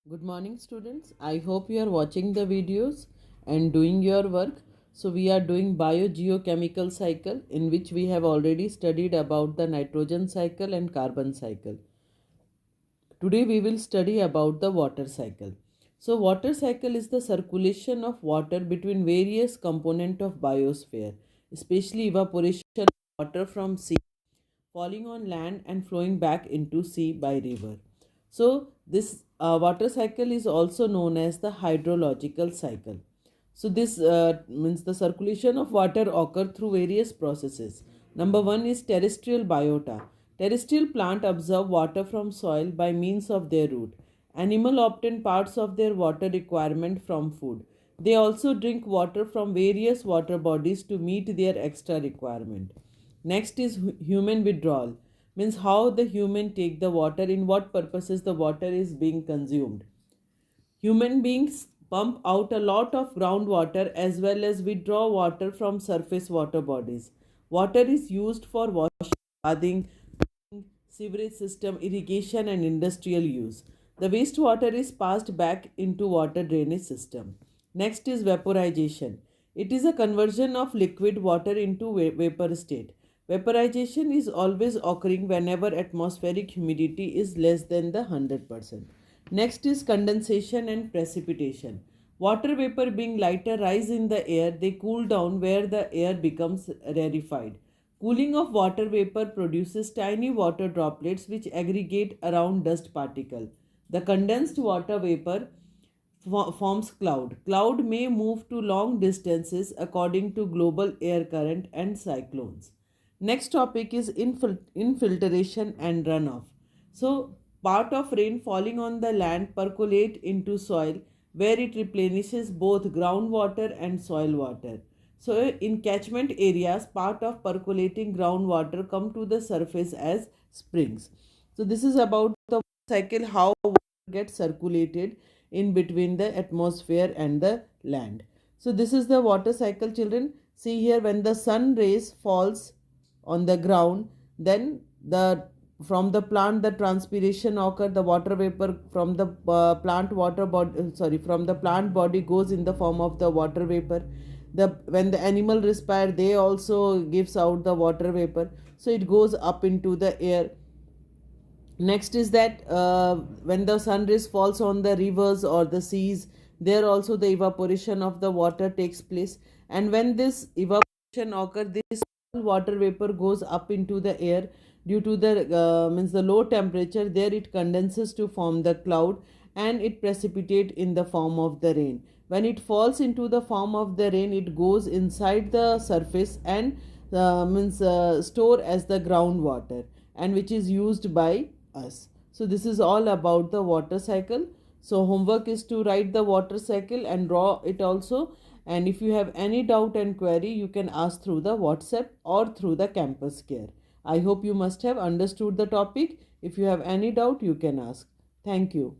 Good morning, students. I hope you are watching the videos and doing your work. So we are doing biogeochemical cycle, in which we have already studied about the nitrogen cycle and carbon cycle. Today we will study about the water cycle. So water cycle is the circulation of water between various components of biosphere, especially evaporation of water from sea falling on land and flowing back into sea by river. So this water cycle is also known as the hydrological cycle. So this means the circulation of water occur through various processes. Number one is terrestrial biota. Terrestrial plant absorb water from soil by means of their root. Animal obtain parts of their water requirement from food. They also drink water from various water bodies to meet their extra requirement. Next is human withdrawal, means how the human take the water, in what purposes the water is being consumed. Human beings pump out a lot of groundwater as well as withdraw water from surface water bodies. Water is used for washing, bathing, sewerage system, irrigation and industrial use. The wastewater is passed back into water drainage system. Next is vaporization. It is a conversion of liquid water into vapor state. Vaporization is always occurring whenever atmospheric humidity is less than the 100%. Next is condensation and precipitation. Water vapor being lighter rise in the air, they cool down where the air becomes rarefied. Cooling of water vapor produces tiny water droplets which aggregate around dust particle. The condensed water vapor forms cloud. Cloud may move to long distances according to global air current and cyclones. Next topic is infiltration and runoff. So part of rain falling on the land percolate into soil where it replenishes both groundwater and soil water. So in catchment areas, part of percolating groundwater come to the surface as springs. So this is about the cycle, how water gets circulated in between the atmosphere and the land. So this is the water cycle, children. See here, when the sun rays falls on the ground, then the from the plant the transpiration occur, the water vapor from the plant water body, from the plant body goes in the form of the water vapor. The when the animal respire, they also gives out the water vapor, so it goes up into the air. Next is that when the sun rays falls on the rivers or the seas, there also the evaporation of the water takes place, and when this evaporation occurs, this water vapor goes up into the air due to the means the low temperature. There it condenses to form the cloud and it precipitate in the form of the rain. When it falls into the form of the rain, it goes inside the surface and store as the groundwater, and which is used by us. So this is all about the water cycle. So homework is to write the water cycle and draw it also. And if you have any doubt and query, you can ask through the WhatsApp or through the campus care. I hope you must have understood the topic. If you have any doubt, you can ask. Thank you.